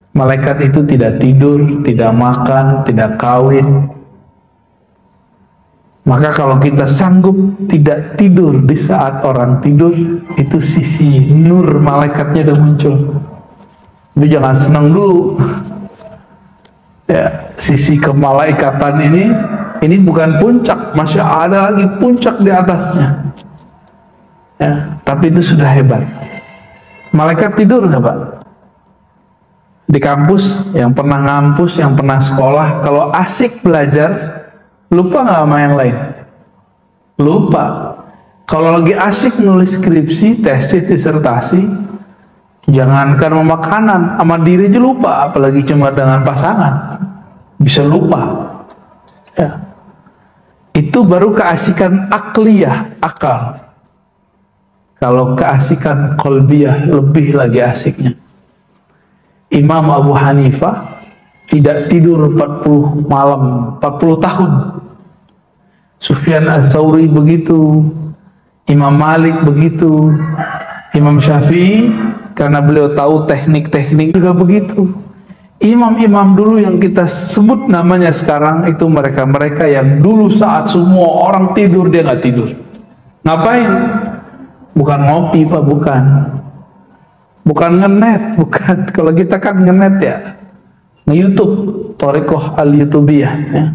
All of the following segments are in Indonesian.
Malaikat itu tidak tidur, tidak makan, tidak kawin. Maka kalau kita sanggup tidak tidur di saat orang tidur, itu sisi nur malaikatnya udah muncul. Tapi jangan senang dulu. Ya, sisi kemalaikatan ini bukan puncak, masih ada lagi puncak di atasnya. Ya, tapi itu sudah hebat. Malaikat tidur nggak Pak? Di kampus, yang pernah ngampus, yang pernah sekolah, kalau asik belajar, lupa nggak sama yang lain? Lupa. Kalau lagi asik nulis skripsi, tesis, disertasi, jangankan sama makanan, sama diri aja lupa, apalagi cuma dengan pasangan. Bisa lupa. Ya. Itu baru keasikan akliyah, akal. Kalau keasikan qalbiyah, lebih lagi asiknya. Imam Abu Hanifah tidak tidur 40 malam, 40 tahun. Sufyan Ats-Tsauri begitu, Imam Malik begitu, Imam Syafi'i karena beliau tahu teknik-teknik juga begitu. Imam-imam dulu yang kita sebut namanya sekarang itu mereka-mereka yang dulu saat semua orang tidur dia nggak tidur. Ngapain? Bukan ngopi Pak, bukan. Bukan ngenet, bukan. Kalau kita kan ngenet ya, nge-YouTube, Thariqah al-Youtubiyah ya.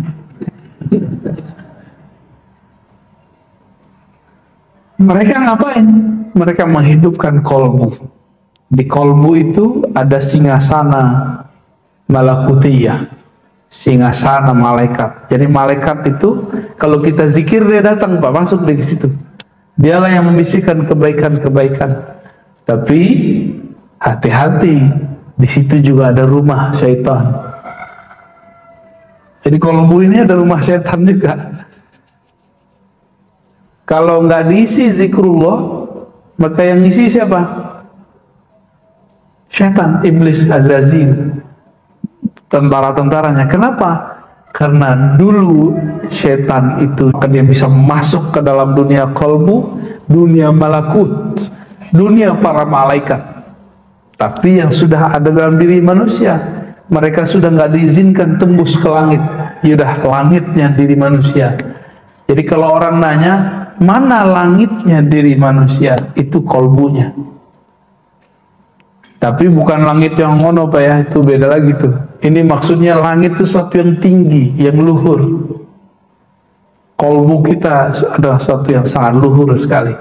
Mereka ngapain? Mereka menghidupkan kolbu. Di kolbu itu ada singgasana malakutiyah, singgasana malaikat. Jadi malaikat itu kalau kita zikir dia datang Pak, masuk di situ. Dialah yang membisikkan kebaikan-kebaikan. Tapi hati-hati, di situ juga ada rumah syaitan. Jadi kolbu ini ada rumah syaitan juga. Kalau nggak diisi zikrullah, maka yang isi siapa? Syaitan, iblis, Azazil, tentara-tentaranya. Kenapa? Karena dulu syaitan itu dia bisa masuk ke dalam dunia kolbu, dunia malakut, dunia para malaikat. Tapi yang sudah ada dalam diri manusia, mereka sudah nggak diizinkan tembus ke langit. Yaudah, langitnya diri manusia. Jadi kalau orang nanya, mana langitnya diri manusia? Itu kolbunya. Tapi bukan langit yang ngono Pak ya, itu beda lagi tuh. Ini maksudnya langit itu sesuatu yang tinggi, yang luhur. Kolbu kita adalah sesuatu yang sangat luhur sekali.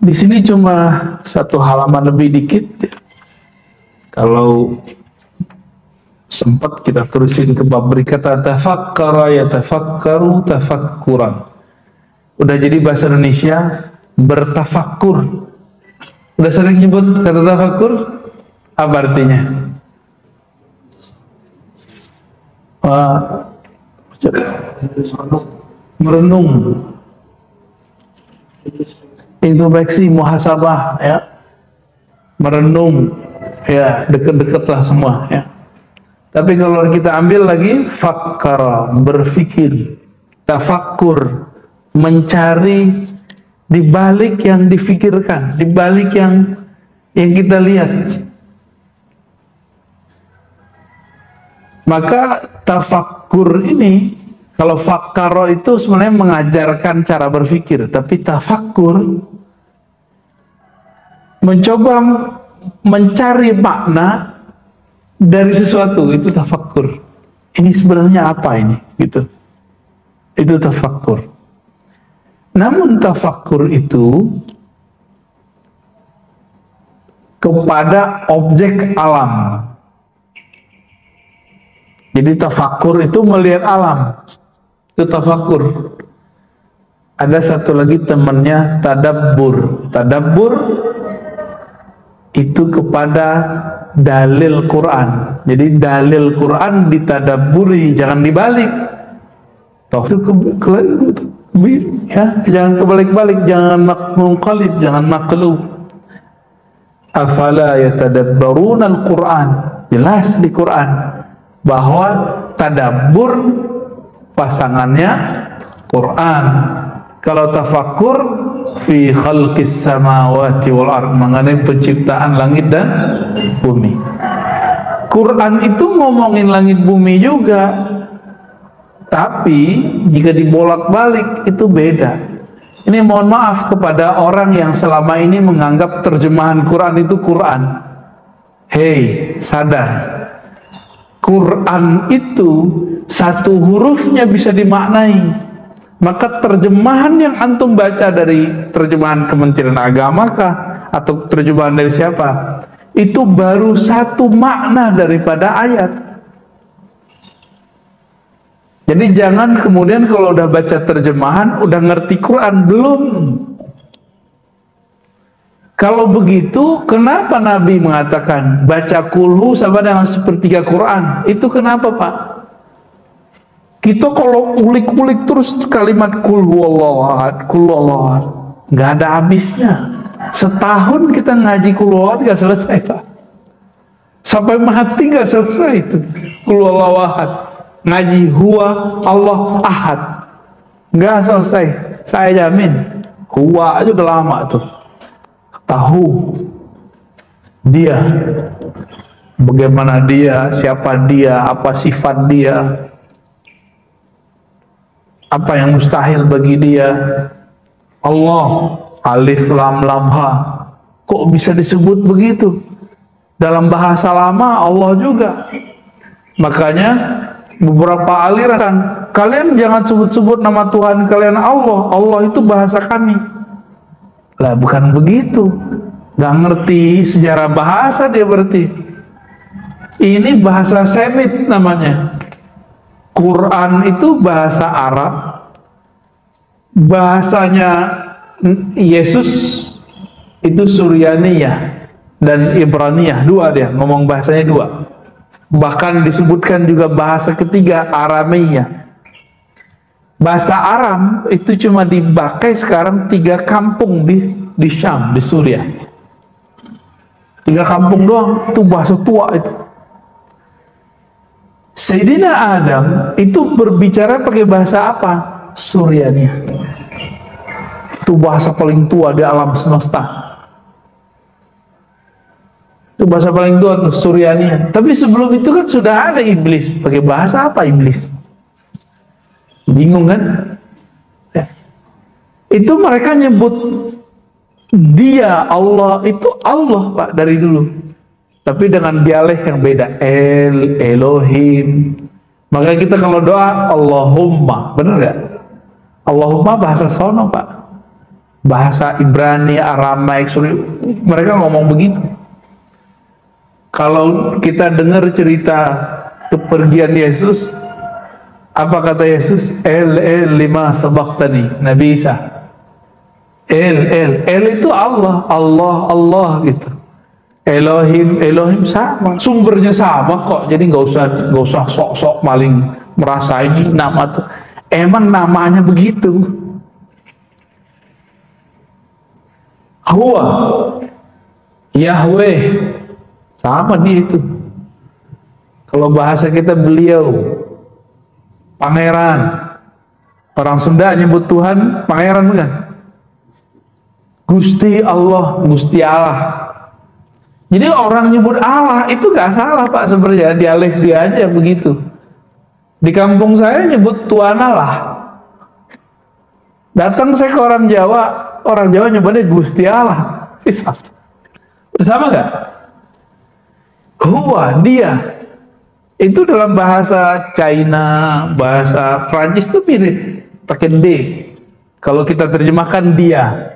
Di sini cuma satu halaman lebih dikit ya. Kalau sempat kita terusin ke bab berikata tafakkara yatafakkaru tafakkuran. Udah jadi bahasa Indonesia bertafakkur. Udah sering nyebut kata tafakkur? Apa artinya? Merenung, introspeksi, muhasabah ya, merenung ya, deket-deket lah semua ya. Tapi kalau kita ambil lagi fakkara, berfikir, tafakkur, mencari di balik yang difikirkan, di balik yang kita lihat. Maka tafakkur ini, kalau fakkaro itu sebenarnya mengajarkan cara berpikir, tapi tafakkur mencoba mencari makna dari sesuatu, itu tafakkur. Ini sebenarnya apa ini? Gitu. Itu tafakkur. Namun tafakkur itu kepada objek alam. Jadi tafakkur itu melihat alam. Itu tafakkur. Ada satu lagi temannya tadabbur. Tadabbur itu kepada dalil Quran. Jadi dalil Quran ditadabburi, jangan dibalik. Ya, jangan kebalik-balik, jangan munqalib, jangan maqlub. Afala yatadabbaruna al-Quran. Jelas di Quran bahwa tadabbur pasangannya Quran. Kalau tafakkur fi khalqis samawati wal ard, mengenai penciptaan langit dan bumi. Quran itu ngomongin langit bumi juga, tapi jika dibolak-balik itu beda. Ini mohon maaf kepada orang yang selama ini menganggap terjemahan Quran itu Quran. Hei, sadar. Quran itu satu hurufnya bisa dimaknai. Maka terjemahan yang antum baca dari terjemahan Kementerian Agama kah, atau terjemahan dari siapa, itu baru satu makna daripada ayat. Jadi jangan kemudian kalau udah baca terjemahan udah ngerti Quran. Belum. Kalau begitu, kenapa Nabi mengatakan baca kulhu sama dengan sepertiga Quran? Itu kenapa, Pak? Kita kalau ulik-ulik terus kalimat kulhu Allahu ahad, kulhu Allahu ahad, nggak ada habisnya. Setahun kita ngaji kulhu ahad nggak selesai, Pak. Sampai mati nggak selesai itu kulhu Allahu ahad. Ngaji huwa Allah ahad nggak selesai. Saya jamin huwa aja udah lama tuh. Tahu dia, bagaimana dia, siapa dia, apa sifat dia, apa yang mustahil bagi dia. Allah, alif lam lam ha, kok bisa disebut begitu? Dalam bahasa lama Allah juga. Makanya beberapa aliran, kalian jangan sebut-sebut nama Tuhan kalian Allah. Allah itu bahasa kami. Lah bukan begitu. Gak ngerti sejarah bahasa dia berarti. Ini bahasa Semit namanya. Quran itu bahasa Arab. Bahasanya Yesus itu Suryaniyah dan Ibraniyah, dua dia, ngomong bahasanya dua. Bahkan disebutkan juga bahasa ketiga Aramiyah. Bahasa Aram itu cuma dipakai sekarang 3 kampung di Syam, di Suriah. 3 kampung doang, itu bahasa tua itu. Sayyidina Adam itu berbicara pakai bahasa apa? Suryaniyah. Itu bahasa paling tua di alam semesta. Itu bahasa paling tua tuh, Suryaniyah. Tapi sebelum itu kan sudah ada iblis. Pakai bahasa apa iblis? Bingung kan? Ya. Itu mereka nyebut dia Allah, itu Allah, Pak, dari dulu. Tapi dengan dialek yang beda. Elohim. Maka kita kalau doa Allahumma, bener gak? Allahumma bahasa sono, Pak. Bahasa Ibrani, Aramaik, mereka ngomong begitu. Kalau kita dengar cerita kepergian Yesus, apa kata Yesus? El lima sabaqtani, Nabi Isa. El itu Allah, Allah gitu. Elohim sama, sumbernya sama kok. Jadi nggak usah sok-sok maling merasa ini nama tuh. Emang namanya begitu. Huwa, Yahweh, sama dia itu. Kalau bahasa kita beliau, pangeran. Orang Sunda nyebut Tuhan pangeran bukan? Gusti Allah, Gusti Allah. Jadi orang nyebut Allah itu gak salah, Pak, sebenarnya dialek dia aja begitu. Di kampung saya nyebut Tuan Allah. Datang saya ke orang Jawa nyebutnya Gusti Allah. Sama gak? Huwa, dia. Itu dalam bahasa China, bahasa Prancis itu mirip, pakai D. Kalau kita terjemahkan dia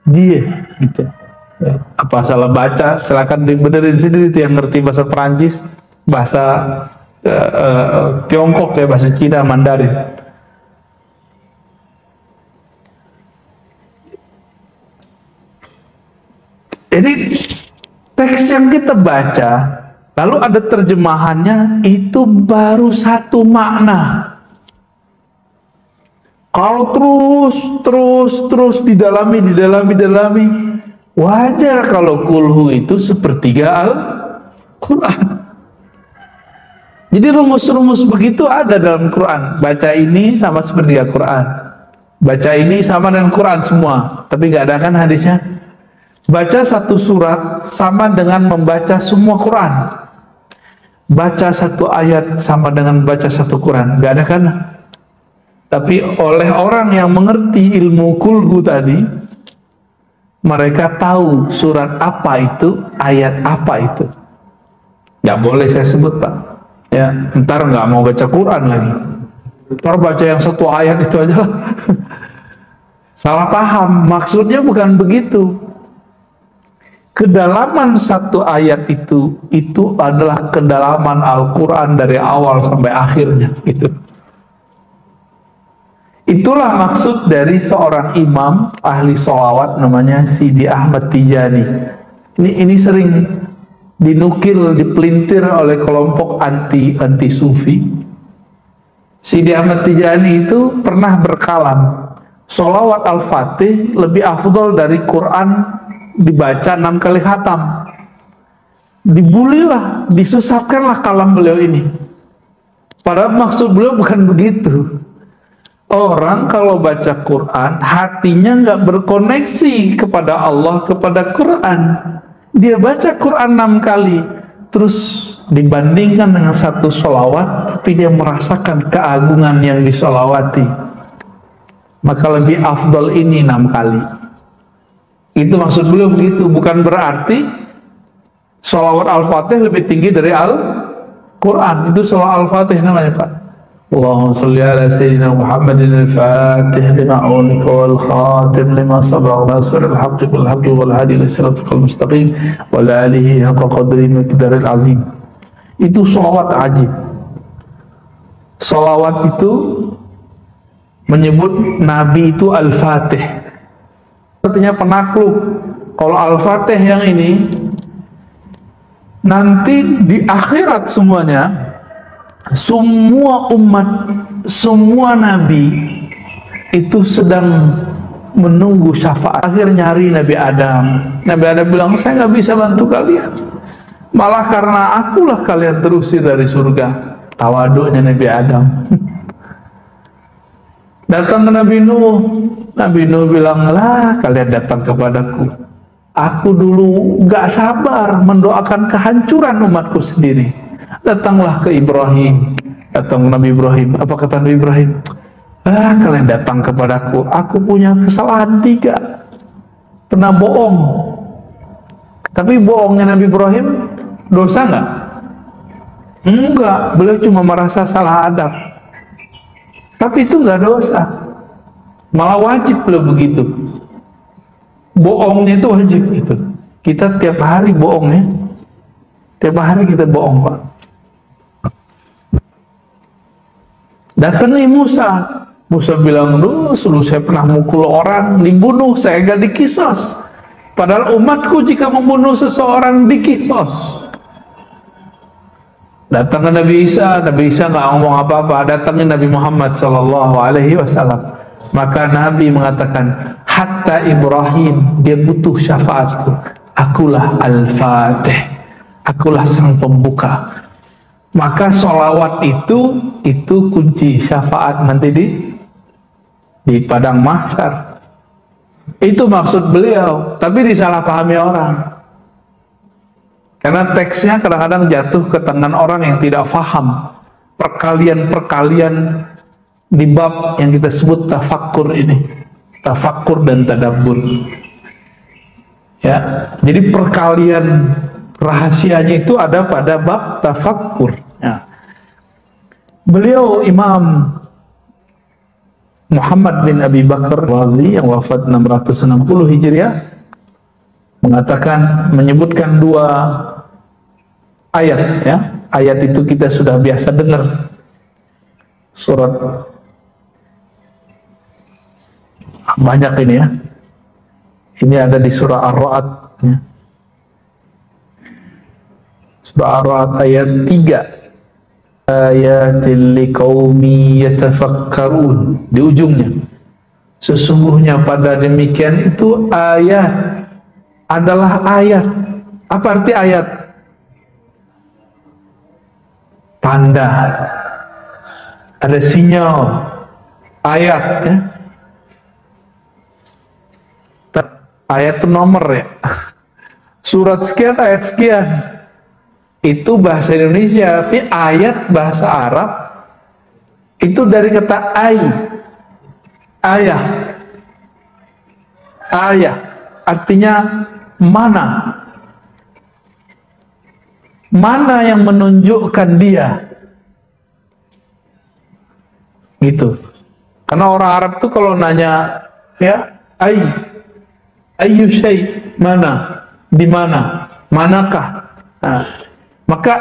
gitu. Apa salah baca? Silakan dibenerin sendiri, itu yang ngerti bahasa Prancis, bahasa Tiongkok ya, bahasa Cina, Mandarin. Jadi teks yang kita baca lalu ada terjemahannya, itu baru satu makna. Kalau terus didalami, wajar kalau kulhu itu sepertiga Al-Quran. Jadi rumus-rumus begitu ada dalam Quran. Baca ini sama sepertiga Quran. Baca ini sama dengan Quran semua, tapi nggak ada kan hadisnya? Baca satu surat sama dengan membaca semua Quran. Baca satu ayat sama dengan baca satu Quran, nggak ada kan? Tapi oleh orang yang mengerti ilmu kulhu tadi, mereka tahu surat apa itu, ayat apa itu. Nggak boleh saya sebut, Pak. Ya, ntar nggak mau baca Quran lagi. Ntar baca yang satu ayat itu aja. Salah paham, maksudnya bukan begitu. Kedalaman satu ayat itu adalah kedalaman Al-Quran dari awal sampai akhirnya. Itulah maksud dari seorang imam ahli sholawat namanya Sidi Ahmad Tijani. Ini sering dinukil, dipelintir oleh kelompok anti sufi. Sidi Ahmad Tijani itu pernah berkalam, sholawat Al-Fatih lebih afdol dari Quran dibaca 6 kali khatam. Dibulilah, disesatkanlah kalam beliau ini. Padahal maksud beliau bukan begitu. Orang kalau baca Quran, hatinya nggak berkoneksi kepada Allah, kepada Quran. Dia baca Quran 6 kali, terus dibandingkan dengan satu sholawat, tapi dia merasakan keagungan yang disolawati. Maka lebih afdol ini 6 kali. Itu maksud beliau begitu. Bukan berarti sholawat Al-Fatih lebih tinggi dari Al-Quran. Itu sholawat Al-Fatih namanya, Pak. Allahumma salli ala sayyidina Muhammadin al-Fatih lima unika wal khatim lima sabaq nasir al-haqqi bil haqqi wal hadi ila siratal mustaqim wa la alihi haqqa qadri miqdaril azim. Itu sholawat ajib. Sholawat itu menyebut Nabi itu Al-Fatih, artinya penakluk. Kalau Al-Fatih yang ini nanti di akhirat semuanya, semua umat, semua nabi itu sedang menunggu syafaat. Akhirnya nyari Nabi Adam. Nabi Adam bilang, saya nggak bisa bantu kalian, malah karena akulah kalian terusir dari surga. Tawaduknya Nabi Adam. Datang ke Nabi Nuh. Nabi Nuh bilang, lah kalian datang kepadaku, aku dulu gak sabar mendoakan kehancuran umatku sendiri. Datanglah ke Ibrahim. Datang ke Nabi Ibrahim. Apa kata Nabi Ibrahim? Ah, kalian datang kepadaku, aku punya kesalahan 3. Pernah bohong. Tapi bohongnya Nabi Ibrahim dosa nggak? Enggak, beliau cuma merasa salah adab. Tapi itu nggak dosa, malah wajib beliau begitu. Bohongnya itu wajib gitu. Kita tiap hari bohong ya. Tiap hari kita bohong, Pak. Datangi Musa. Musa bilang, dulu saya pernah mukul orang, dibunuh, saya gak dikisos. Padahal umatku jika membunuh seseorang dikisos. Datang ke Nabi Isa nggak ngomong apa-apa. Datangnya Nabi Muhammad SAW. Maka Nabi mengatakan, hatta Ibrahim, dia butuh syafaatku. Akulah Al-Fatih, akulah sang pembuka. Maka sholawat itu kunci syafaat nanti di padang mahsyar. Itu maksud beliau, tapi disalahpahami orang. Karena teksnya kadang-kadang jatuh ke tangan orang yang tidak faham perkalian-perkalian di bab yang kita sebut tafakkur ini. Tafakkur dan tadabbur. Ya, jadi perkalian rahasianya itu ada pada bab tafakkur. Ya. Beliau Imam Muhammad bin Abi Bakar Razi yang wafat 660 Hijriah menyebutkan 2 ayat ya. Ayat itu kita sudah biasa dengar. Surat banyak ini ya. Ini ada di surah Ar-Ra'd ya. Surah Ar-Ra'd ayat 3. Ayatil liqaumi yatafakkarun, di ujungnya. Sesungguhnya pada demikian itu ayat adalah ayat. Apa arti ayat? Tanda, ada sinyal. Ayat ya. ayat itu nomor ya. Surat sekian, ayat sekian. Itu bahasa Indonesia, tapi ayat bahasa Arab itu dari kata ayah. Ayah artinya mana. Mana yang menunjukkan dia. Gitu. Karena orang Arab tuh kalau nanya ya ayyu syai, mana, di mana, manakah. Nah, maka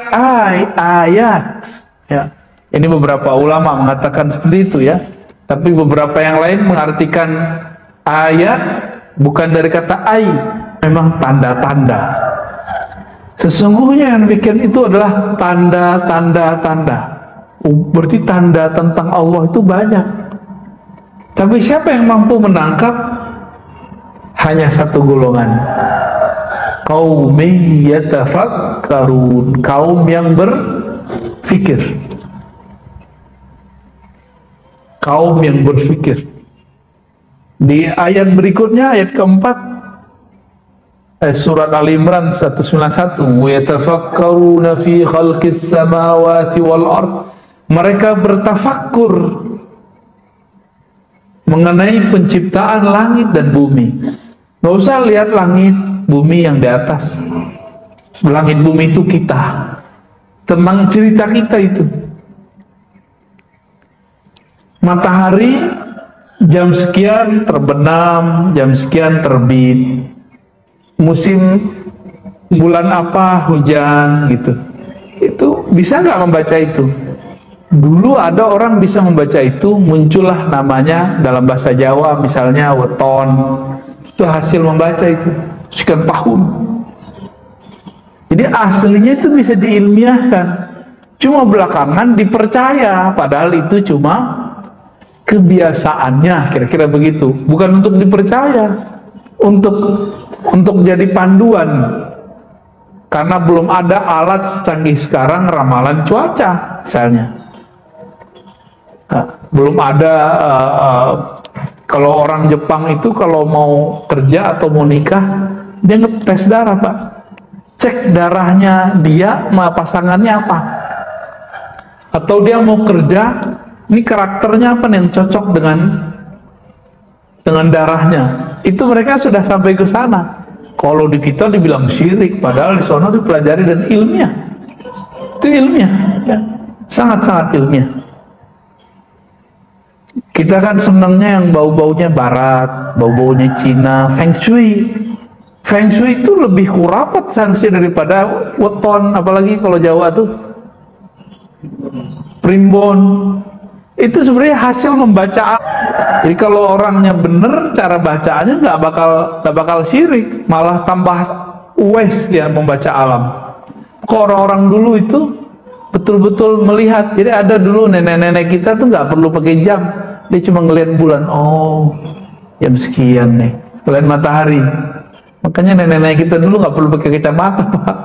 ayat ya. Ini beberapa ulama mengatakan seperti itu ya. Tapi beberapa yang lain mengartikan ayat bukan dari kata memang tanda-tanda. Sesungguhnya yang bikin itu adalah tanda-tanda. Berarti tanda tentang Allah itu banyak. Tapi siapa yang mampu menangkap? Hanya satu golongan. Qaumi yatafakkarun, kaum yang berfikir. Kaum yang berfikir. Di ayat berikutnya, ayat keempat, surat Al-Imran 191, wa yatafakkaruna fi khalqis samawati wal ard. Mereka bertafakkur mengenai penciptaan langit dan bumi. Nggak usah lihat langit bumi yang di atas. Langit bumi itu kita, tentang cerita kita itu. Matahari jam sekian terbenam, jam sekian terbit. Musim bulan apa hujan gitu. Itu bisa nggak membaca itu? Dulu ada orang bisa membaca itu, muncullah namanya dalam bahasa Jawa misalnya weton. Itu hasil membaca itu sekian tahun. Jadi aslinya itu bisa diilmiahkan. Cuma belakangan dipercaya, padahal itu cuma kebiasaannya, kira-kira begitu. Bukan untuk dipercaya, untuk jadi panduan. Karena belum ada alat secanggih sekarang ramalan cuaca misalnya. Belum ada kalau orang Jepang itu kalau mau kerja atau mau nikah dia ngetes darah Pak, cek darahnya dia sama pasangannya apa, atau dia mau kerja ini karakternya apa nih yang cocok dengan darahnya. Itu mereka sudah sampai ke sana. Kalau di kita dibilang syirik, padahal di sana dipelajari dan ilmiah. Itu ilmiah ya. Sangat-sangat ilmiah. Kita kan senangnya yang bau-baunya barat, bau-baunya Cina, Feng Shui. Feng Shui itu lebih khurafat seharusnya daripada weton, apalagi kalau Jawa tuh primbon. Itu sebenarnya hasil membaca. Jadi kalau orangnya bener cara bacaannya nggak bakal syirik, malah tambah uwes dia membaca alam. Kok orang-orang dulu itu betul-betul melihat. Jadi ada dulu nenek-nenek kita tuh nggak perlu pakai jam, dia cuma ngelihat bulan. Oh, jam sekian nih, ngelihat matahari. Makanya nenek-nenek kita dulu nggak perlu pakai kacamata Pak.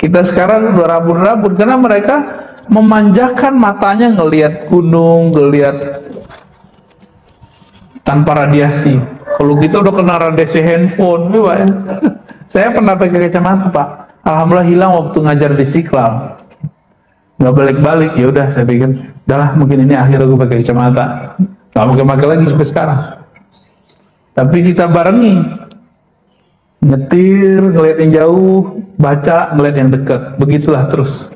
Kita sekarang berabun-rabun karena mereka memanjakan matanya ngelihat gunung, ngelihat tanpa radiasi. Kalau kita udah kena radiasi handphone, Pak ya. Saya pernah pakai kacamata Pak. Alhamdulillah hilang waktu ngajar di Istiqlal. Nggak balik-balik, ya udah saya pikir, udahlah mungkin ini akhir aku pakai kacamata. Nggak pakai lagi sampai sekarang. Tapi kita barengi, nyetir, ngeliat yang jauh, baca, ngeliat yang dekat, begitulah terus.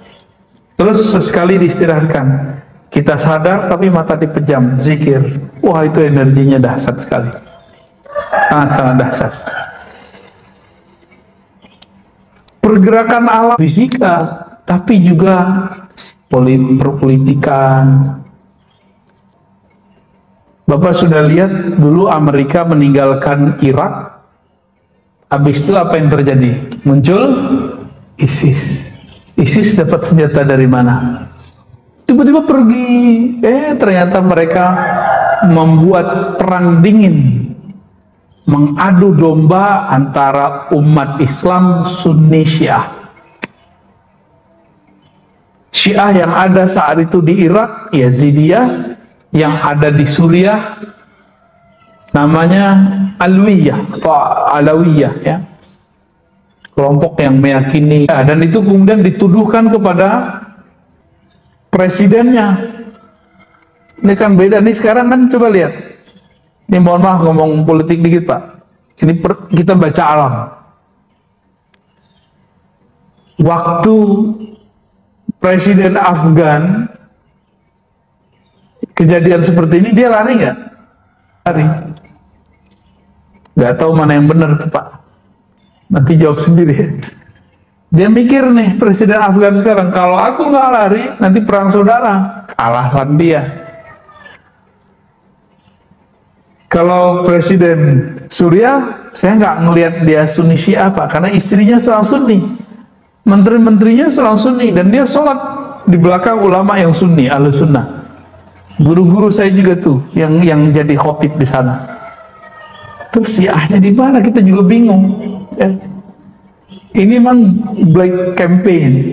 Terus sesekali diistirahatkan. Kita sadar tapi mata dipejam, zikir. Wah itu energinya dahsyat sekali. Sangat dahsyat. Pergerakan alam fisika, tapi juga perpolitikan. Bapak sudah lihat dulu Amerika meninggalkan Irak. Habis itu apa yang terjadi? Muncul ISIS. ISIS dapat senjata dari mana? Tiba-tiba pergi, ternyata mereka membuat perang dingin, mengadu domba antara umat Islam Sunni Syiah. Syiah yang ada saat itu di Irak, Yazidiyah, yang ada di Suriah, namanya Alwiyah atau Alawiyah, ya, kelompok yang meyakini, ya, dan itu kemudian dituduhkan kepada presidennya. Ini kan beda nih sekarang kan, coba lihat. Ini mohon maaf ngomong politik dikit Pak. Ini kita baca alam. Waktu presiden Afgan kejadian seperti ini, dia lari nggak? Lari. Nggak tahu mana yang benar tuh Pak. Nanti jawab sendiri. Dia mikir nih, presiden Afgan sekarang, kalau aku nggak lari, nanti perang saudara. Alasan dia. Kalau presiden Suriah, saya nggak ngelihat dia Sunni Syiah Pak, karena istrinya seorang Sunni, menteri-menterinya seorang Sunni, dan dia sholat di belakang ulama yang Sunni, Ahlus Sunnah. Guru-guru saya juga tuh yang jadi khotib di sana. Terus Syiahnya di mana? Kita juga bingung. Ya. Ini memang black campaign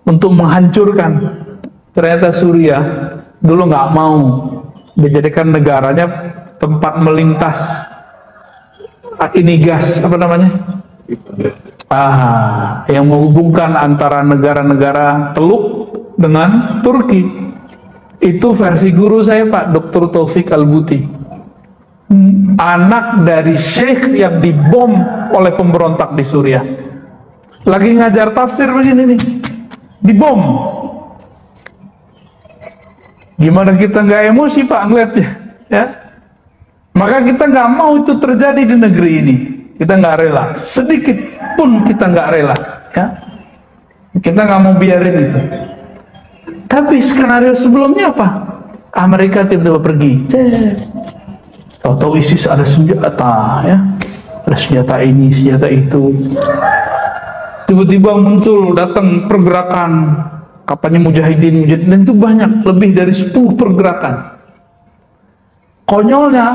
untuk menghancurkan. Ternyata Suriah dulu nggak mau dijadikan negaranya tempat melintas ini gas, apa namanya? Yang menghubungkan antara negara-negara Teluk dengan Turki. Itu versi guru saya Pak, Dr. Taufik Al-Buti, anak dari syekh yang dibom oleh pemberontak di Suriah. Lagi ngajar tafsir di sini nih, dibom. Gimana kita nggak emosi Pak ngeliatnya, ya? Maka kita nggak mau itu terjadi di negeri ini. Kita nggak rela, sedikit pun kita nggak rela, ya. Kita nggak mau biarin itu. Tapi skenario sebelumnya apa? Amerika tiba-tiba pergi. Tahu-tahu ISIS ada senjata, ya. Ada senjata ini, senjata itu. Tiba-tiba muncul, datang pergerakan, katanya mujahidin, dan itu banyak, lebih dari 10 pergerakan. Konyolnya,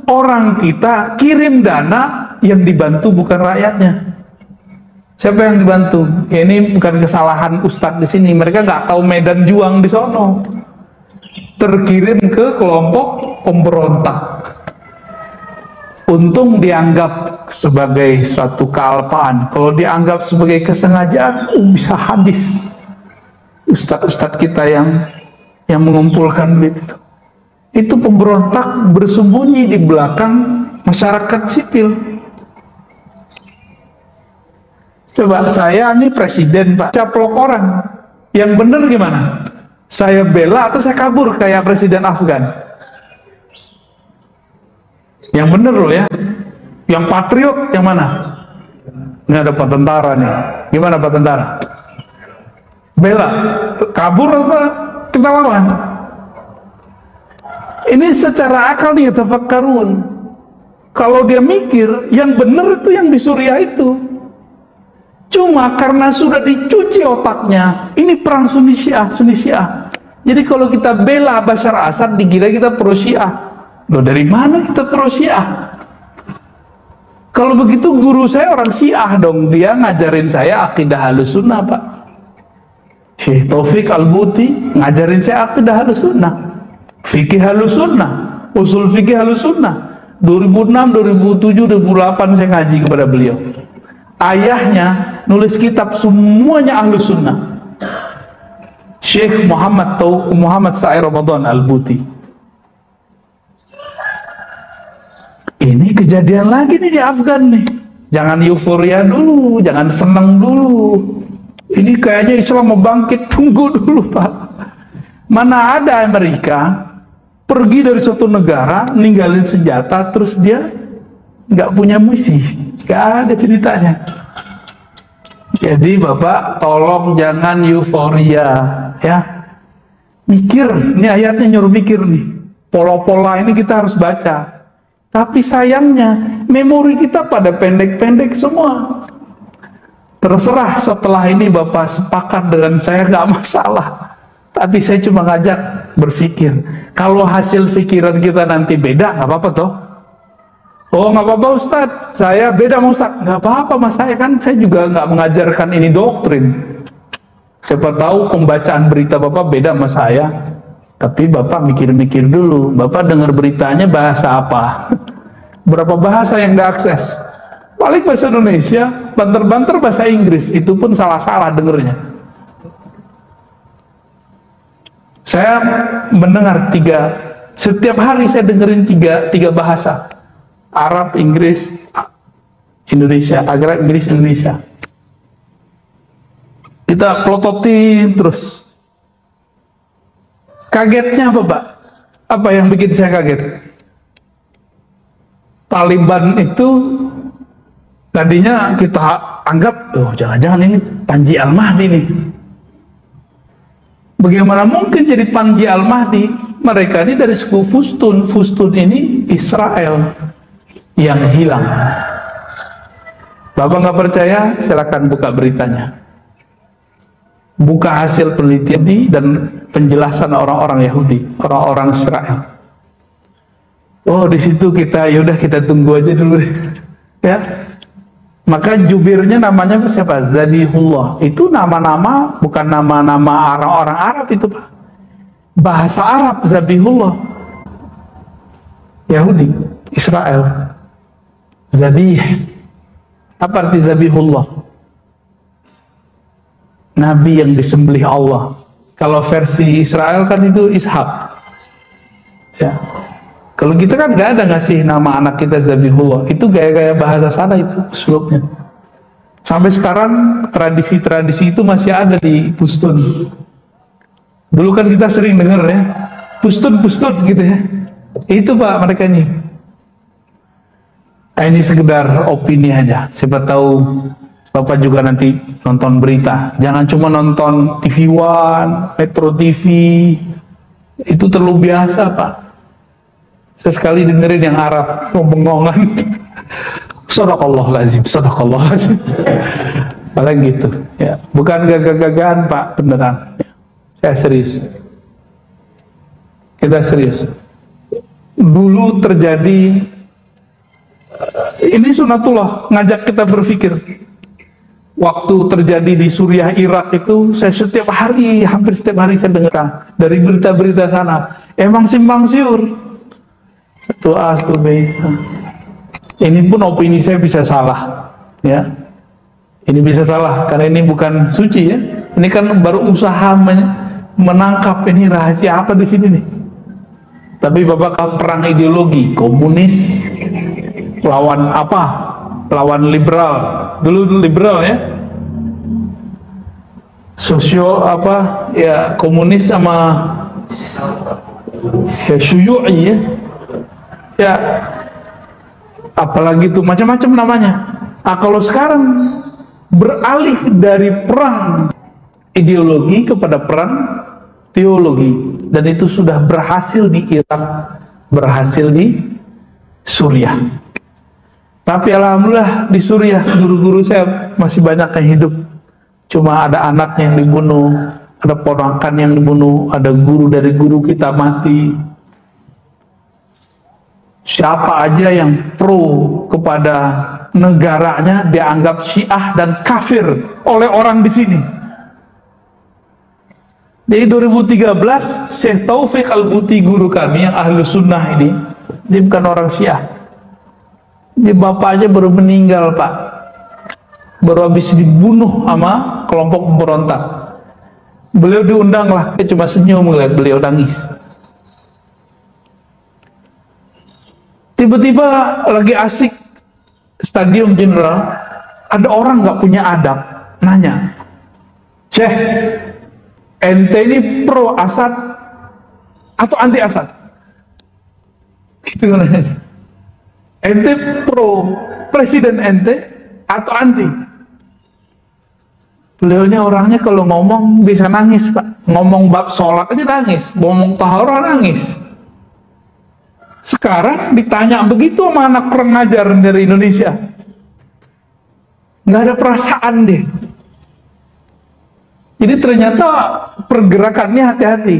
orang kita kirim dana yang dibantu bukan rakyatnya. Siapa yang dibantu? Ya, ini bukan kesalahan Ustadz di sini. Mereka nggak tahu medan juang di sono. Terkirim ke kelompok pemberontak. Untung dianggap sebagai suatu kealpaan. Kalau dianggap sebagai kesengajaan, bisa habis. Ustadz-ustadz kita yang mengumpulkan itu. Itu pemberontak bersembunyi di belakang masyarakat sipil. Coba saya ini presiden Pak, caplok orang, yang benar gimana? Saya bela atau saya kabur kayak presiden Afgan? Yang benar loh ya, yang patriot yang mana? Ini ada Pak Tentara nih, gimana Pak Tentara? Bela, kabur apa kita lawan? Ini secara akal nih, tafakkarun. Kalau dia mikir, yang benar itu yang di Suriah itu. Cuma karena sudah dicuci otaknya, ini perang Sunni Syiah, Sunni Syiah. Jadi kalau kita bela Bashar Assad, dikira kita pro Syiah. Loh, dari mana kita pro Syiah? Kalau begitu guru saya orang Syiah dong, dia ngajarin saya akidah Ahlus Sunnah Pak. Syekh Taufik Al-Buti ngajarin saya akidah Ahlus Sunnah, fikih Ahlus Sunnah, usul fikih Ahlus Sunnah. 2006, 2007, 2008 saya ngaji kepada beliau. Ayahnya nulis kitab semuanya Ahlus Sunnah, Syekh Muhammad Sa'i Ramadan Al-Buti. Ini kejadian lagi nih di Afgan nih. Jangan euforia dulu, jangan senang dulu. Ini kayaknya Islam mau bangkit, tunggu dulu Pak. Mana ada Amerika pergi dari suatu negara, ninggalin senjata, terus dia nggak punya misi. Gak ada ceritanya. Jadi Bapak tolong jangan euforia, ya. Mikir, ini ayatnya nyuruh mikir nih. Pola-pola ini kita harus baca. Tapi sayangnya memori kita pada pendek-pendek semua. Terserah setelah ini Bapak sepakat dengan saya, nggak masalah. Tapi saya cuma ngajak berpikir. Kalau hasil pikiran kita nanti beda, nggak apa-apa toh. Oh nggak apa-apa Ustadz, saya beda sama Ustadz. Nggak apa-apa mas, saya juga nggak mengajarkan ini doktrin. Siapa tahu pembacaan berita Bapak beda sama saya. Tapi Bapak mikir-mikir dulu, Bapak dengar beritanya bahasa apa? Berapa bahasa yang diakses? Paling bahasa Indonesia, banter-banter bahasa Inggris, itu pun salah-salah dengernya. Saya mendengar setiap hari saya dengerin tiga bahasa. Arab, Inggris, Indonesia, Arab, Inggris, Indonesia. Kita plototin terus. Kagetnya apa, Pak? Apa yang bikin saya kaget? Taliban itu tadinya kita anggap, oh jangan-jangan ini Panji Al-Mahdi nih. Bagaimana mungkin jadi Panji Al-Mahdi? Mereka ini dari suku Fustun. Fustun ini Israel yang hilang. Bapak nggak percaya? Silakan buka beritanya. Buka hasil penelitian dan penjelasan orang-orang Yahudi, orang-orang Israel. Oh, di situ yaudah kita tunggu aja dulu ya. Maka jubirnya namanya siapa? Zabihullah. Itu nama-nama, bukan nama-nama orang-orang Arab itu, Pak. Bahasa Arab, Zabihullah. Yahudi, Israel. Zabih. Apa arti Zabihullah? Nabi yang disembelih Allah. Kalau versi Israel kan itu Ishak. Ya. Kalau kita kan nggak ada ngasih nama anak kita Zabihullah. Itu gaya-gaya bahasa sana itu uslubnya. Sampai sekarang tradisi-tradisi itu masih ada di Pustun. Dulu kan kita sering dengar ya, Pustun gitu ya. Itu Pak mereka ini. Ini sekedar opini aja. Siapa tahu Bapak juga nanti nonton berita. Jangan cuma nonton TV One, Metro TV. Itu terlalu biasa, Pak. Sesekali dengerin yang Arab, ngomong-ngomongan. Sadaqallahul-azim, sadaqallahul-azim. Paling gitu. Ya. Bukan gagah-gagahan, Pak, beneran. Ya. Saya serius. Kita serius. Dulu terjadi, ini sunatullah, ngajak kita berpikir. Waktu terjadi di Suriah, Irak itu, saya hampir setiap hari saya dengar dari berita-berita sana. Emang simpang siur. Satu A, satu B. Ini pun opini saya bisa salah, ya. Ini bisa salah karena ini bukan suci ya. Ini kan baru usaha menangkap ini rahasia apa di sini nih. Tapi Bapak perang ideologi, komunis lawan apa? Lawan liberal. Dulu liberal ya. Sosio apa? Ya komunis sama ya syuyu'i ya. Ya apalagi itu macam-macam namanya. Nah, kalau sekarang beralih dari perang ideologi kepada perang teologi, dan itu sudah berhasil di Irak, berhasil di Suriah. Tapi alhamdulillah di Suriah guru-guru saya masih banyak yang hidup. Cuma ada anaknya yang dibunuh, ada ponakan yang dibunuh, ada guru dari guru kita mati. Siapa aja yang pro kepada negaranya dianggap Syiah dan kafir oleh orang di sini. Jadi 2013 Syekh Taufik Al-Buti guru kami yang ahlu sunnah ini, dia bukan orang Syiah. Dia bapaknya baru meninggal Pak, baru habis dibunuh sama kelompok pemberontak. Beliau diundang lah, dia cuma senyum melihat beliau nangis. Tiba-tiba lagi asik Stadium Jenderal, ada orang nggak punya adab nanya, Syekh, ente ini pro Asad atau anti Asad? Gitu kan nanya. Ente pro presiden ente atau anti? Beliaunya orangnya kalau ngomong bisa nangis Pak. Ngomong bab sholat aja nangis, ngomong taharah nangis. Sekarang ditanya begitu sama anak kurang ajar dari Indonesia, nggak ada perasaan deh. Jadi ternyata pergerakannya hati-hati.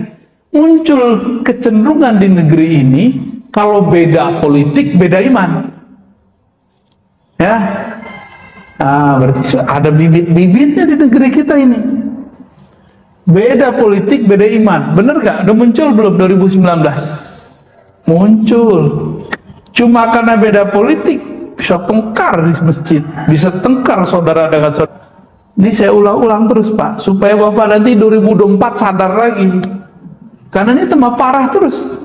Muncul kecenderungan di negeri ini, kalau beda politik, beda iman. Ya, nah, berarti ada bibit-bibitnya di negeri kita ini. Beda politik, beda iman. Bener gak? Udah muncul belum 2019? Muncul. Cuma karena beda politik bisa tengkar di masjid, bisa tengkar saudara dengan saudara. Ini saya ulang-ulang terus Pak, supaya Bapak nanti 2024 sadar lagi. Karena ini tambah parah terus.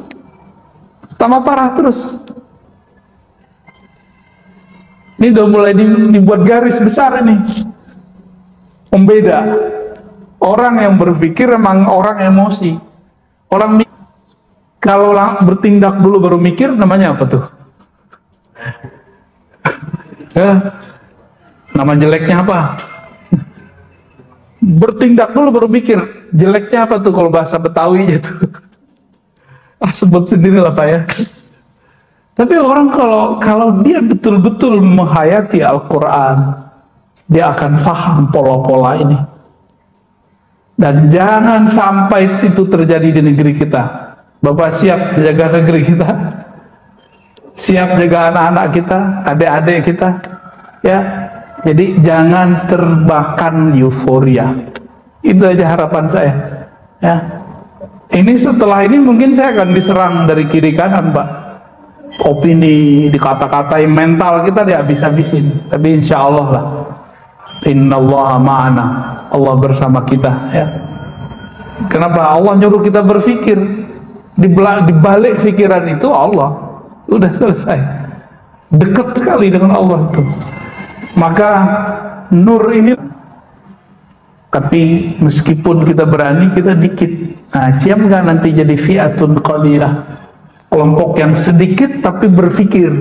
Tambah parah terus. Ini udah mulai dibuat garis besar ini. Pembeda. Orang yang berpikir emang orang emosi. Orang kalau bertindak dulu baru mikir, namanya apa tuh? Ya, nama jeleknya apa? Bertindak dulu baru mikir, jeleknya apa tuh kalau bahasa Betawi gitu? Sebut sendiri lah Pak ya. Tapi orang kalau dia betul-betul menghayati Al-Quran, dia akan paham pola-pola ini. Dan jangan sampai itu terjadi di negeri kita. Bapak siap jaga negeri kita? Siap jaga anak-anak kita, adik-adik kita? Ya, jadi jangan terbakan euforia. Itu aja harapan saya. Ya, ini setelah ini mungkin saya akan diserang dari kiri kanan, Pak. Opini, dikata-katain, mental kita dihabis-habisin. Tapi insya Allah lah. Innallaha ma'ana. Allah bersama kita. Ya. Kenapa? Allah nyuruh kita berpikir. Di balik pikiran itu Allah. Udah selesai. Dekat sekali dengan Allah itu. Maka nur ini, tapi meskipun kita berani, kita dikit. Nah, siap nggak nanti jadi fi'atun qalilah, kelompok yang sedikit tapi berpikir,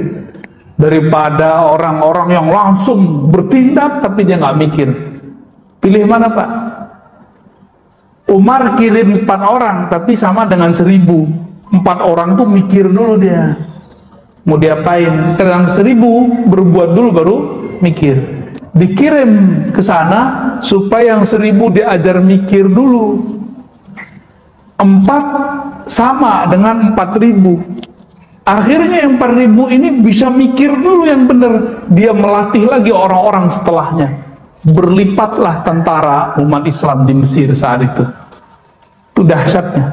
daripada orang-orang yang langsung bertindak tapi dia nggak mikir. Pilih mana Pak? Umar kirim 4 orang tapi sama dengan 1000. 4 orang tuh mikir dulu dia mau diapain. Kadang 1000 berbuat dulu baru mikir. Dikirim ke sana supaya yang 1000 diajar mikir dulu. 4 sama dengan 4000. Akhirnya yang 4000 ini bisa mikir dulu yang benar. Dia melatih lagi orang-orang setelahnya. Berlipatlah tentara umat Islam di Mesir saat itu. Itu dahsyatnya.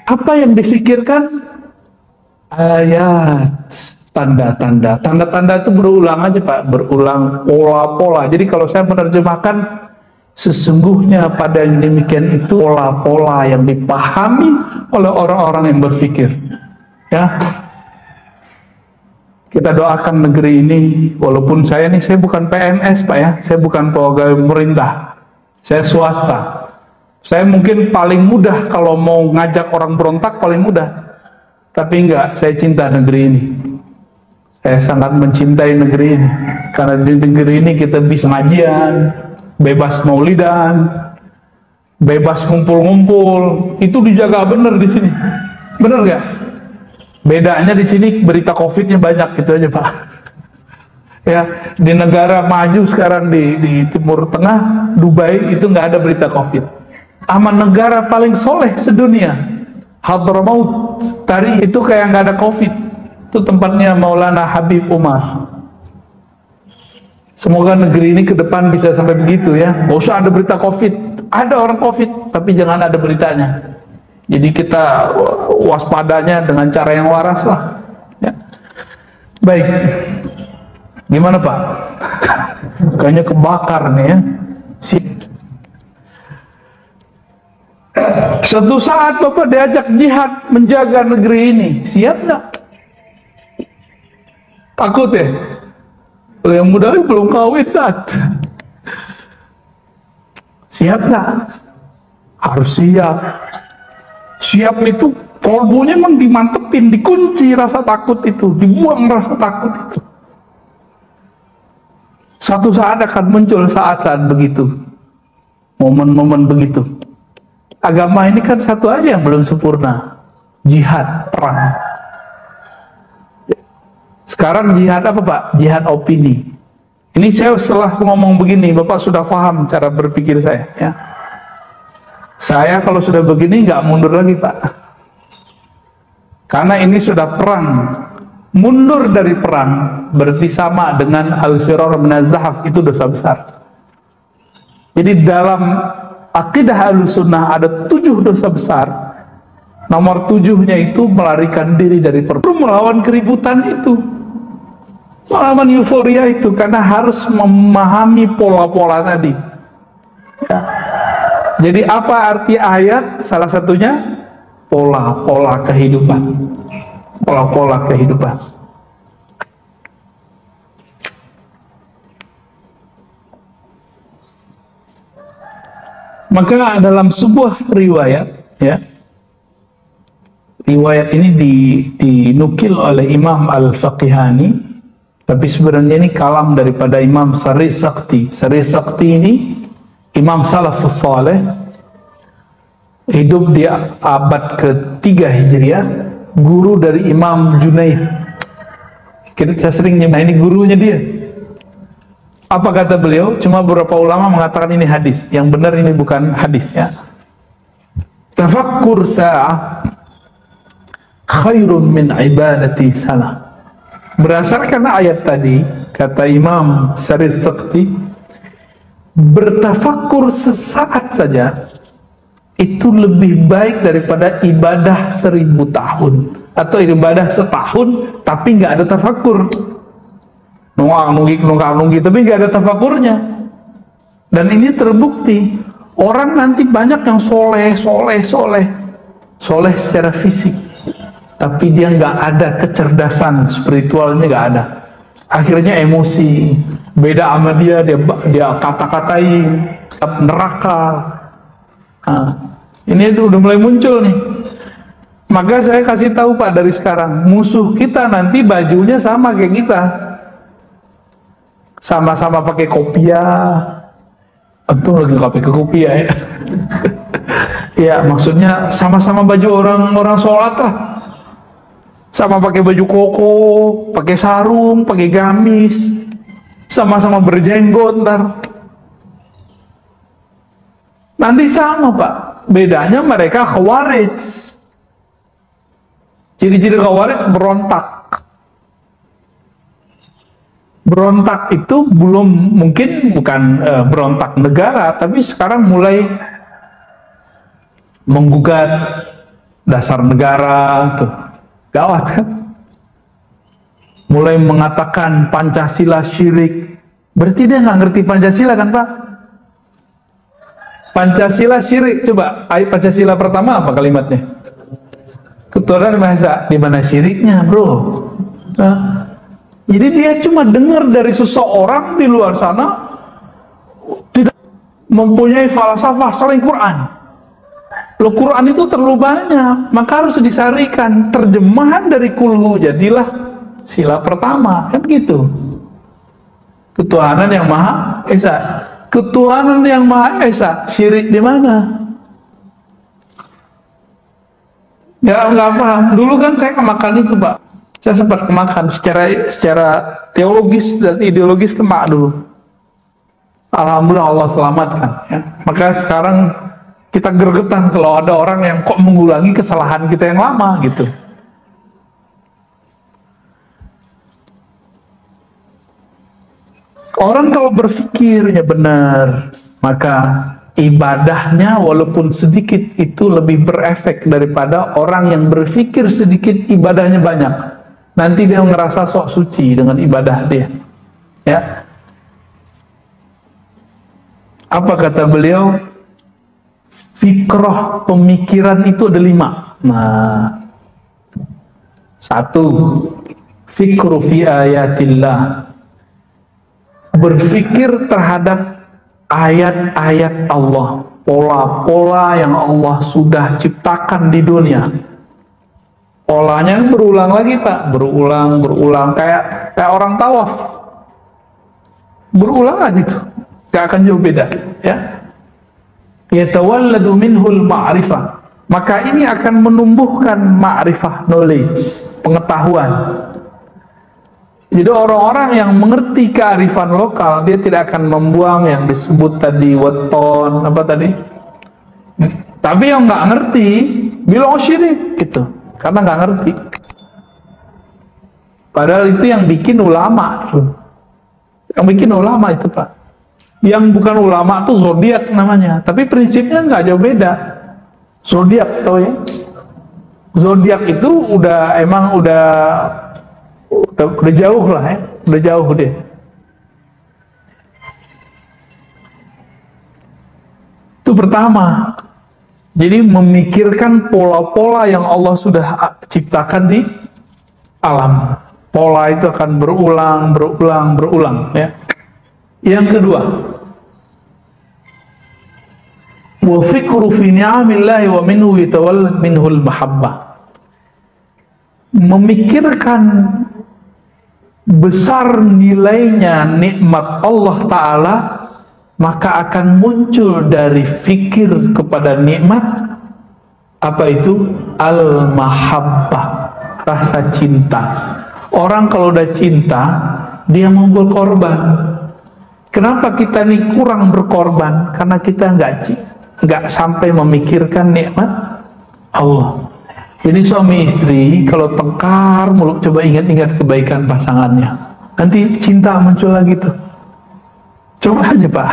Apa yang difikirkan? Ayat, tanda-tanda. Tanda-tanda itu berulang aja Pak, berulang pola-pola. Jadi kalau saya menerjemahkan, sesungguhnya pada yang demikian itu pola-pola yang dipahami oleh orang-orang yang berpikir. Ya, kita doakan negeri ini. Walaupun saya bukan PNS Pak ya, saya bukan pegawai pemerintah, saya swasta. Saya mungkin paling mudah kalau mau ngajak orang berontak, paling mudah. Tapi enggak, saya cinta negeri ini. Saya sangat mencintai negeri ini. Karena di negeri ini kita bisa ngajian, bebas maulidan, bebas ngumpul-ngumpul. Itu dijaga bener di sini. Bener nggak? Bedanya di sini berita COVID-nya banyak, gitu aja Pak. Ya, di negara maju sekarang di Timur Tengah, Dubai, itu nggak ada berita COVID. Aman, negara paling soleh sedunia, Hadramaut Tari, itu kayak nggak ada COVID. Itu tempatnya Maulana Habib Umar. Semoga negeri ini ke depan bisa sampai begitu ya. Nggak usah ada berita COVID. Ada orang COVID, tapi jangan ada beritanya. Jadi kita waspadanya dengan cara yang waras lah. Ya. Baik, gimana Pak? Kayaknya kebakar nih ya. Suatu saat Bapak diajak jihad menjaga negeri ini, siap nggak? Takut ya? Kalau yang muda belum kawin, siap nggak? Harus siap. Siap itu kolbunya emang dimantepin, dikunci rasa takut itu, dibuang rasa takut itu. Satu saat akan muncul saat-saat begitu, momen-momen begitu. Agama ini kan satu aja yang belum sempurna, jihad, perang. Sekarang jihad apa Pak? Jihad opini. Ini saya setelah ngomong begini, Bapak sudah paham cara berpikir saya ya. Saya kalau sudah begini nggak mundur lagi Pak. Karena ini sudah perang. Mundur dari perang berarti sama dengan al-firar minaz zahaf, itu dosa besar. Jadi dalam akidah Ahlussunnah ada 7 dosa besar Nomor 7-nya itu melarikan diri dari melawan keributan itu, melawan euforia itu, karena harus memahami pola-pola tadi. Ya. Jadi apa arti ayat? Salah satunya pola-pola kehidupan. Pola-pola kehidupan. Maka dalam sebuah riwayat, ya, riwayat ini dinukil oleh Imam Al-Faqihani, tapi sebenarnya ini kalam daripada Imam Sari Sakti. Sari Sakti ini Imam Salafus Saleh, hidup di abad ke-3 Hijriah, guru dari Imam Junaid. Kita sering nyebut, ini gurunya dia. Apa kata beliau? Cuma beberapa ulama mengatakan ini hadis. Yang benar ini bukan hadis, ya. Tafakkur sa'ah khairun min ibadati sana. Berdasarkan ayat tadi, kata Imam Sari Sakti, bertafakkur sesaat saja itu lebih baik daripada ibadah 1000 tahun, atau ibadah setahun tapi nggak ada tafakkur, nunggang-nunggi tapi nggak ada tafakurnya. Dan ini terbukti, orang nanti banyak yang soleh secara fisik, tapi dia nggak ada kecerdasan spiritualnya, nggak ada. Akhirnya emosi, beda sama dia kata-katain neraka. Nah, ini udah mulai muncul nih. Maka saya kasih tahu Pak dari sekarang, musuh kita nanti bajunya sama kayak kita, sama-sama pakai kopiah. Untung lagi nggak pakai kopiah ya. Ya, maksudnya sama-sama baju orang sholat lah, sama pakai baju koko, pakai sarung, pakai gamis, sama-sama berjenggot ntar. Nanti sama Pak, bedanya mereka khawarij. Ciri-ciri khawarij berontak. Berontak itu belum, mungkin bukan berontak negara, tapi sekarang mulai menggugat dasar negara tuh. Gawat kan? Mulai mengatakan Pancasila syirik. Berarti dia nggak ngerti Pancasila kan Pak? Pancasila syirik. Coba ayat Pancasila pertama apa kalimatnya? Ketuhanan Maha Esa. Di mana syiriknya, bro? Nah, jadi dia cuma dengar dari seseorang di luar sana, tidak mempunyai falsafah selain Quran. Loh, Quran itu terlalu banyak, maka harus disarikan terjemahan dari kulhu, jadilah sila pertama, kan gitu. Ketuhanan yang Maha Esa. Ketuhanan yang Maha Esa, syirik di mana? Ya nggak paham. Dulu kan saya kemakan itu Pak. Saya sempat kemakan secara teologis dan ideologis, kemak dulu. Alhamdulillah Allah selamatkan. Ya. Maka sekarang kita gregetan kalau ada orang yang kok mengulangi kesalahan kita yang lama gitu. Orang kalau berpikirnya benar, maka ibadahnya walaupun sedikit itu lebih berefek daripada orang yang berpikir sedikit ibadahnya banyak. Nanti dia ngerasa sok suci dengan ibadah dia. Ya. Apa kata beliau? Fikroh, pemikiran itu ada 5. Nah, 1, fikru fi ayatillah, berpikir terhadap ayat-ayat Allah, pola-pola yang Allah sudah ciptakan di dunia. Polanya berulang lagi Pak, berulang, kayak orang tawaf, berulang aja tuh, gak akan jauh beda, ya. Yatawalladu minhul ma'rifah, maka ini akan menumbuhkan ma'rifah, knowledge, pengetahuan. Jadi orang-orang yang mengerti kearifan lokal, dia tidak akan membuang yang disebut tadi weton, apa tadi? Tapi yang nggak ngerti bilang syirik gitu, karena nggak ngerti. Padahal itu yang bikin ulama tuh. Yang bikin ulama itu Pak. Yang bukan ulama tuh zodiak namanya, tapi prinsipnya nggak jauh beda. Zodiak, tahu ya? Zodiak itu udah jauh lah ya, udah jauh deh. Itu pertama. Jadi memikirkan pola-pola yang Allah sudah ciptakan di alam. Pola itu akan berulang ya. Yang kedua, wa fikru fi ni'amillahi wa minhu yatawallad minhul mahabbah. Memikirkan besar nilainya nikmat Allah Ta'ala, maka akan muncul dari fikir kepada nikmat apa itu? Al-mahabbah, rasa cinta. Orang kalau udah cinta, dia mau berkorban. Kenapa kita nih kurang berkorban? Karena kita nggak sampai memikirkan nikmat Allah. Jadi suami istri kalau tengkar mulu, coba ingat-ingat kebaikan pasangannya. Nanti cinta muncul lagi tuh. Coba aja Pak,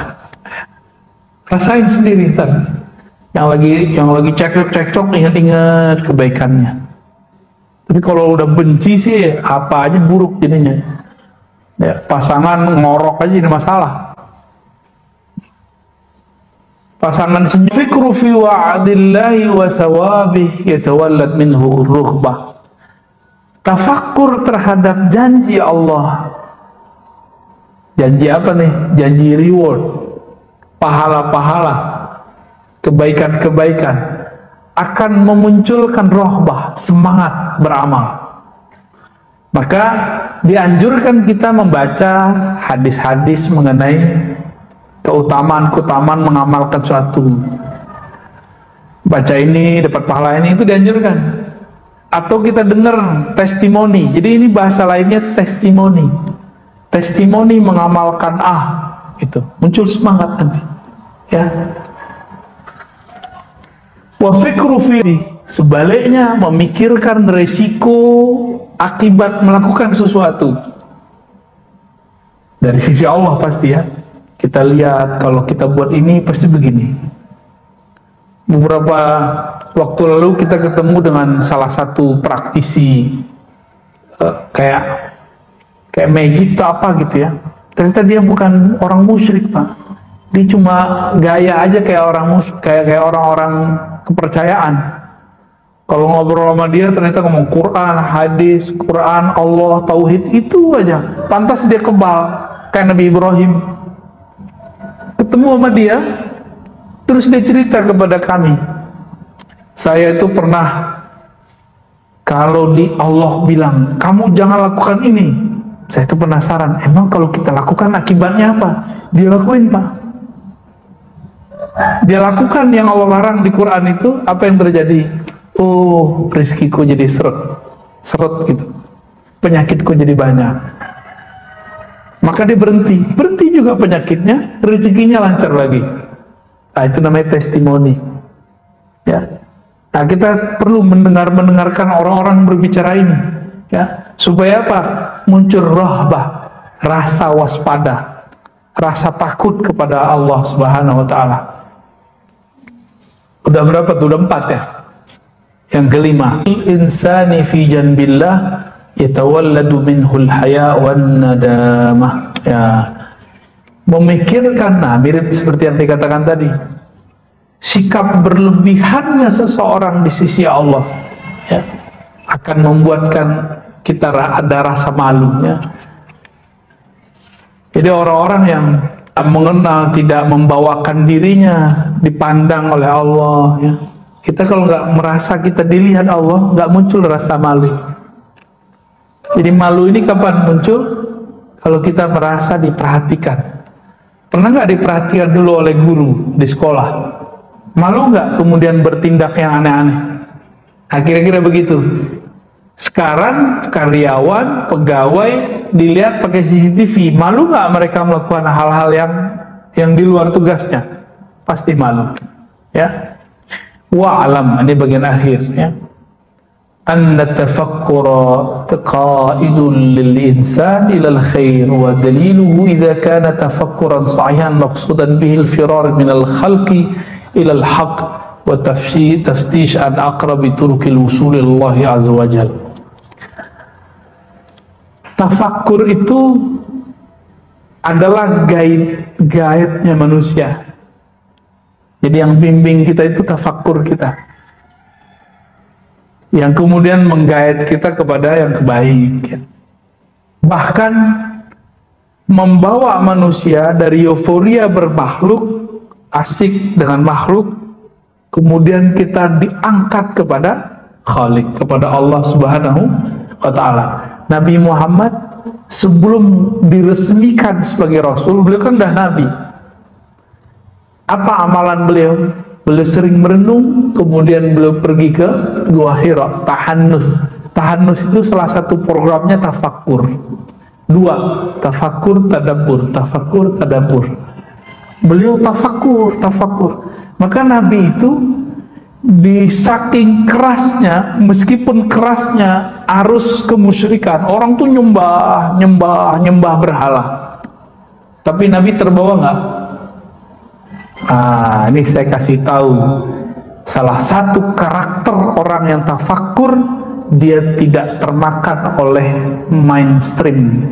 rasain sendiri ntar. Yang lagi cekcok ingat-ingat kebaikannya. Tapi kalau udah benci sih apa aja buruk jadinya. Ya, pasangan ngorok aja ini masalah. Pasangan senyum. Fikru fi wa'adillahi wa thawabih yatawallad minhu rughbah. Tafakkur terhadap janji Allah. Janji apa nih? Janji reward, pahala-pahala, kebaikan-kebaikan akan memunculkan rohbah, semangat beramal. Maka dianjurkan kita membaca hadis-hadis mengenai keutamaan mengamalkan suatu. Baca ini dapat pahala ini, itu dianjurkan. Atau kita dengar testimoni. Jadi ini bahasa lainnya testimoni. Testimoni mengamalkan itu muncul semangat nanti. Ya. Wa fikru fi, sebaliknya memikirkan resiko akibat melakukan sesuatu. Dari sisi Allah pasti ya. Kita lihat kalau kita buat ini pasti begini. Beberapa waktu lalu kita ketemu dengan salah satu praktisi kayak magic atau apa gitu ya. Ternyata dia bukan orang musyrik Pak. Dia cuma gaya aja kayak orang-orang kepercayaan. Kalau ngobrol sama dia ternyata ngomong Quran, hadis, Quran, Allah, tauhid, itu aja. Pantas dia kebal kayak Nabi Ibrahim. Ketemu sama dia, terus dia cerita kepada kami, saya itu pernah, kalau di Allah bilang kamu jangan lakukan ini, saya itu penasaran, emang kalau kita lakukan akibatnya apa? Dia lakuin Pak. Dia lakukan yang Allah larang di Quran itu, apa yang terjadi? Oh, rezekiku jadi seret gitu, penyakitku jadi banyak. Maka dia berhenti juga penyakitnya, rezekinya lancar lagi. Nah, itu namanya testimoni. Ya. Nah, kita perlu mendengarkan orang-orang berbicara ini, ya, supaya apa? Muncul rahbah, rasa waspada, rasa takut kepada Allah Subhanahu wa taala. Udah berapa tuh? Udah 4 ya. Yang kelima, insani fi janbillah yatawalladu minhul haya wan nadamah. Ya, memikirkan, mirip seperti yang dikatakan tadi, sikap berlebihannya seseorang di sisi Allah ya, akan membuatkan kita ada rasa malunya. Jadi orang-orang yang mengenal, tidak membawakan dirinya dipandang oleh Allah ya. Kita kalau nggak merasa kita dilihat Allah, nggak muncul rasa malu. Jadi malu ini kapan muncul? Kalau kita merasa diperhatikan. Pernah nggak diperhatikan dulu oleh guru di sekolah? Malu nggak kemudian bertindak yang aneh-aneh? Nah, kira-kira begitu. Sekarang karyawan, pegawai dilihat pakai CCTV, malu nggak mereka melakukan hal-hal yang di luar tugasnya? Pasti malu. Ya. Wa'alam, ini bagian akhir ya. Anna tafakkura taqaidun lil insan ila al khair wa daliluhu idza kana tafakkuran sahihan maqsudan bihi al firar min al khalqi ila al haqq wa taftish an aqrabi turukil wusulillahi azza wa jalla. Tafakkur itu adalah guide-nya manusia. Jadi yang bimbing kita itu tafakkur kita, yang kemudian menggait kita kepada yang kebaikan. Bahkan membawa manusia dari euforia bermakhluk, asik dengan makhluk, kemudian kita diangkat kepada Khalik, kepada Allah Subhanahu wa Ta'ala. Nabi Muhammad sebelum diresmikan sebagai Rasul, beliau kan dah Nabi. Apa amalan beliau? Beliau sering merenung, kemudian beliau pergi ke Gua Hira, tahannus. Tahannus itu salah satu programnya tafakkur. Dua, tafakkur, tadabbur, tafakkur, tadabbur. Beliau tafakkur. Maka Nabi itu di saking kerasnya, meskipun kerasnya arus kemusyrikan, orang tuh nyembah berhala. Tapi Nabi terbawa nggak? Ini saya kasih tahu salah satu karakter orang yang tafakkur, dia tidak termakan oleh mainstream.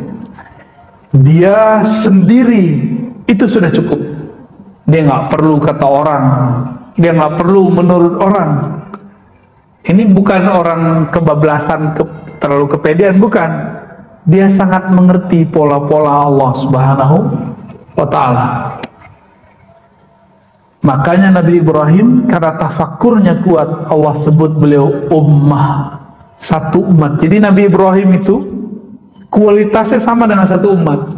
Dia sendiri itu sudah cukup. Dia nggak perlu kata orang, dia nggak perlu menurut orang. Ini bukan orang kebablasan, terlalu kepedean, bukan. Dia sangat mengerti pola-pola Allah Subhanahu wa Ta'ala. Makanya Nabi Ibrahim karena tafakkurnya kuat, Allah sebut beliau ummah, satu umat. Jadi Nabi Ibrahim itu kualitasnya sama dengan satu umat.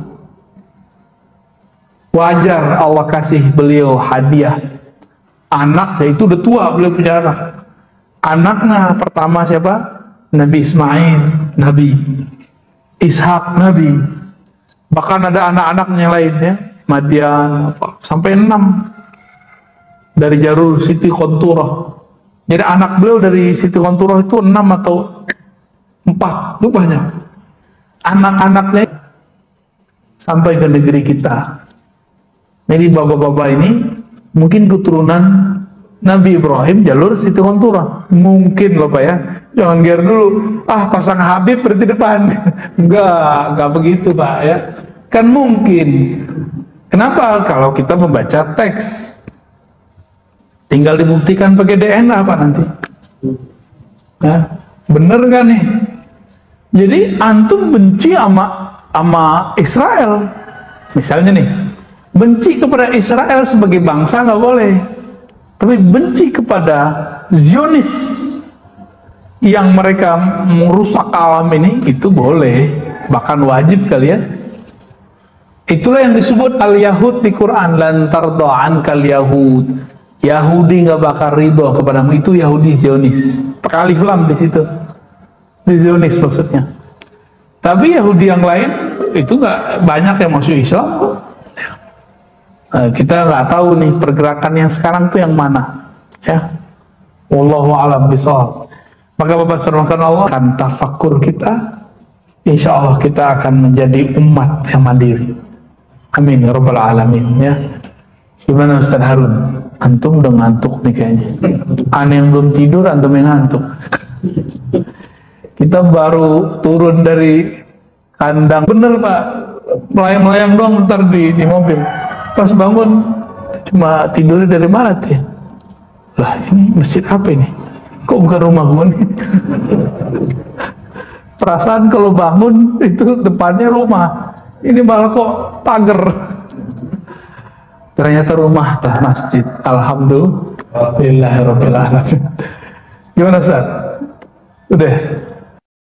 Wajar Allah kasih beliau hadiah anak, yaitu udah tua, beliau punya anak. Anaknya pertama siapa? Nabi Ismail, Nabi Ishak, Nabi. Bahkan ada anak-anaknya lainnya, Madian, sampai 6 dari Jarur Siti Konturah. Jadi anak beliau dari Siti Konturah itu 6 atau 4, itu banyak. Anak-anaknya sampai ke negeri kita. Jadi bapak-bapak ini mungkin keturunan Nabi Ibrahim jalur Siti Konturah. Mungkin loh Pak ya. Jangan gear dulu. Pasang Habib berarti depan. Enggak begitu Pak ya. Kan mungkin. Kenapa? Kalau kita membaca teks. Tinggal dibuktikan pakai DNA Pak nanti. Nah, bener nggak nih? Jadi antum benci sama Israel, misalnya nih, benci kepada Israel sebagai bangsa nggak boleh, tapi benci kepada Zionis yang mereka merusak alam ini itu boleh, bahkan wajib kali ya. Itulah yang disebut al-Yahud di Quran, lan tarda'an kal Yahud. Yahudi nggak bakal ridho kepadamu, itu Yahudi Zionis. Pakai alif lam di situ, di Zionis maksudnya. Tapi Yahudi yang lain itu nggak banyak yang masuk Islam. Kita nggak tahu nih pergerakan yang sekarang tuh yang mana, ya. Wallahu a'lam bishawab. Maka Bapak saudarakan Allah akan tafakkur kita, insya Allah kita akan menjadi umat yang mandiri. Amin ya rabbal alamin ya. Gimana Ustaz Harun? Antum udah ngantuk nih kayaknya. Aneh yang belum tidur, antum yang ngantuk. Kita baru turun dari kandang. Bener Pak, melayang-melayang doang ntar di mobil. Pas bangun, cuma tidurnya dari mana tuh ya? Lah ini masjid apa ini? Kok bukan rumah gue nih? Perasaan kalau bangun itu depannya rumah. Ini malah kok pagar. Ternyata rumah tah masjid. Alhamdulillahirabbil alamin. Gimana Ustaz? Udah?